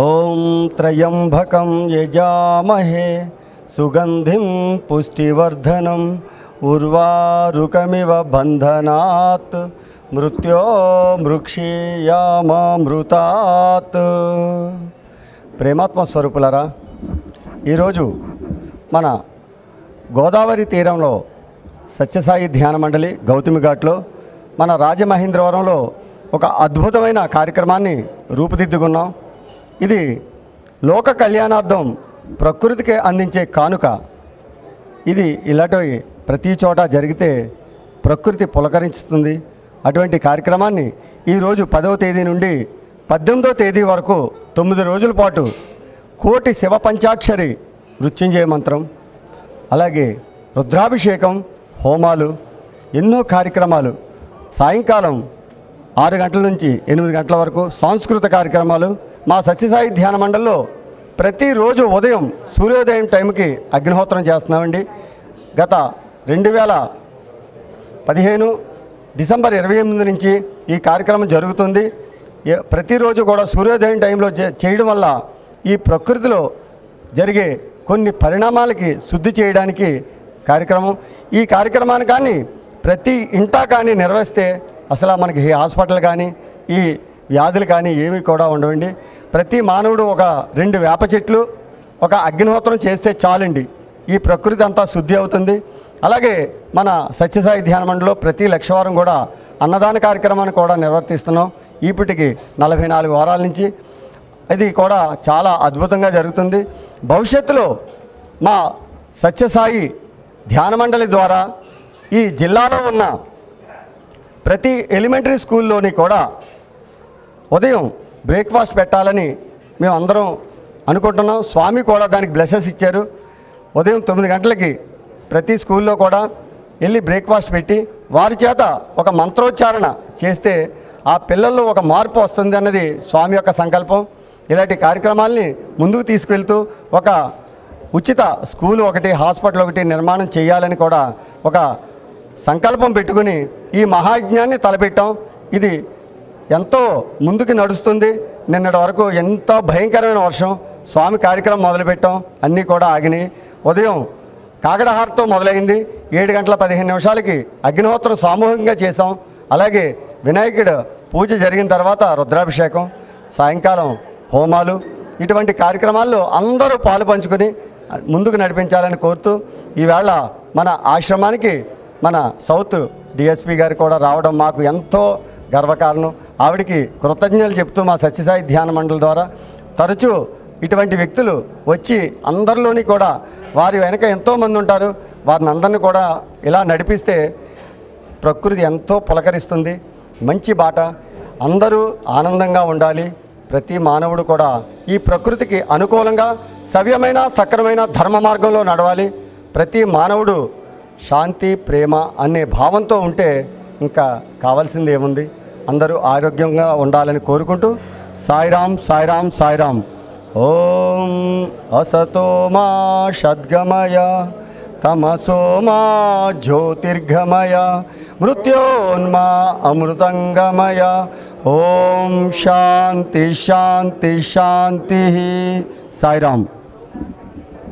ఓం త్రయంబకం యజామహే సుగంధిం పుష్టివర్ధనం ఉర్వారుకమివ బంధనాత్ మృత్యోర్ముక్షీయామామృతాత్. ప్రేమాత్మ స్వరూపులరా, ఈరోజు మన గోదావరి తీరంలో సత్యసాయి ధ్యాన మండలి గౌతమి ఘాట్లో మన రాజమహేంద్రవరంలో ఒక అద్భుతమైన కార్యక్రమాన్ని రూపుదిద్దుకున్నాం. ఇది లోక కళ్యాణార్థం ప్రకృతికి అందించే కానుక. ఇది ఇలాంటివి ప్రతి చోట జరిగితే ప్రకృతి పులకరించుతుంది. అటువంటి కార్యక్రమాన్ని ఈరోజు 10వ తేదీ నుండి 18వ తేదీ వరకు 9 రోజుల పాటు కోటి శివ పంచాక్షరి మృత్యుంజయ మంత్రం, అలాగే రుద్రాభిషేకం, హోమాలు, ఎన్నో కార్యక్రమాలు, సాయంకాలం 6 గంటల నుంచి 8 గంటల వరకు సాంస్కృతిక కార్యక్రమాలు మా సత్యసాయి ధ్యాన మండలిలో ప్రతిరోజు ఉదయం సూర్యోదయం టైంకి అగ్నిహోత్రం చేస్తున్నామండి. గత 2015 డిసెంబర్ 28 నుంచి ఈ కార్యక్రమం జరుగుతుంది. ప్రతిరోజు కూడా సూర్యోదయం టైంలో చేయడం వల్ల ఈ ప్రకృతిలో జరిగే కొన్ని పరిణామాలకి శుద్ధి చేయడానికి కార్యక్రమం. ఈ కార్యక్రమాన్ని కానీ ప్రతి ఇంటా కానీ నిర్వహిస్తే అసలు మనకి ఈ హాస్పిటల్ కానీ ఈ వ్యాధులు కానీ ఏమీ కూడా ఉండవండి. ప్రతి మానవుడు ఒక 2 వేప చెట్లు, ఒక అగ్నిహోత్రం చేస్తే చాలండి, ఈ ప్రకృతి అంతా శుద్ధి అవుతుంది. అలాగే మన సత్యసాయి ధ్యాన మండలిలో ప్రతి లక్షవారం కూడా అన్నదాన కార్యక్రమాన్ని కూడా నిర్వర్తిస్తున్నాం. ఇప్పటికి 44 వారాల నుంచి ఇది కూడా చాలా అద్భుతంగా జరుగుతుంది. భవిష్యత్తులో మా సత్యసాయి ధ్యాన మండలి ద్వారా ఈ జిల్లాలో ఉన్న ప్రతి ఎలిమెంటరీ స్కూల్లోని కూడా ఉదయం బ్రేక్ఫాస్ట్ పెట్టాలని మేము అందరం అనుకుంటున్నాం. స్వామి కూడా దానికి బ్లెస్సెస్ ఇచ్చారు. ఉదయం 9 గంటలకి ప్రతి స్కూల్లో కూడా వెళ్ళి బ్రేక్ఫాస్ట్ పెట్టి వారి చేత ఒక మంత్రోచ్చారణ చేస్తే ఆ పిల్లల్లో ఒక మార్పు వస్తుంది అన్నది స్వామి యొక్క సంకల్పం. ఇలాంటి కార్యక్రమాల్ని ముందుకు తీసుకెళ్తూ ఒక ఉచిత స్కూల్ ఒకటి, హాస్పిటల్ ఒకటి నిర్మాణం చేయాలని కూడా ఒక సంకల్పం పెట్టుకుని ఈ మహాయజ్ఞాన్ని తలపెట్టాం. ఇది ఎంతో ముందుకు నడుస్తుంది. నిన్నటి వరకు ఎంతో భయంకరమైన వర్షం, స్వామి కార్యక్రమం మొదలుపెట్టాం, అన్నీ కూడా ఆగినాయి. ఉదయం కాకడహారతో మొదలైంది. 7 గంటల 15 నిమిషాలకి అగ్నిహోత్రం సామూహికంగా చేసాం. అలాగే వినాయకుడు పూజ జరిగిన తర్వాత రుద్రాభిషేకం, సాయంకాలం హోమాలు, ఇటువంటి కార్యక్రమాల్లో అందరూ పాలు పంచుకొని ముందుకు నడిపించాలని కోరుతూ ఈవేళ మన ఆశ్రమానికి మన సౌత్ డిఎస్పి గారు కూడా రావడం మాకు ఎంతో గర్వకారణం. ఆవిడికి కృతజ్ఞతలు చెప్తూ మా సత్యసాయి ధ్యాన మండలి ద్వారా తరచూ ఇటువంటి వ్యక్తులు వచ్చి అందరిలోని కూడా వారి వెనక ఎంతోమంది ఉంటారు, వారిని అందరినీ కూడా ఇలా నడిపిస్తే ప్రకృతి ఎంతో పులకరిస్తుంది. మంచి బాట, అందరూ ఆనందంగా ఉండాలి. ప్రతి మానవుడు కూడా ఈ ప్రకృతికి అనుకూలంగా సవ్యమైన సక్రమైన ధర్మ మార్గంలో నడవాలి. ప్రతి మానవుడు శాంతి, ప్రేమ అనే భావంతో ఉంటే ఇంకా కావాల్సింది ఏముంది? అందరూ ఆరోగ్యంగా ఉండాలని కోరుకుంటూ సాయిరామ్ సాయిరామ్ సాయిరామ్. ఓం అసతో మా షద్గమయ తమసో మా జ్యోతిర్గమయ మృత్యోన్మా అమృతంగమయ. ఓం శాంతి శాంతి శాంతి. సాయిరామ్.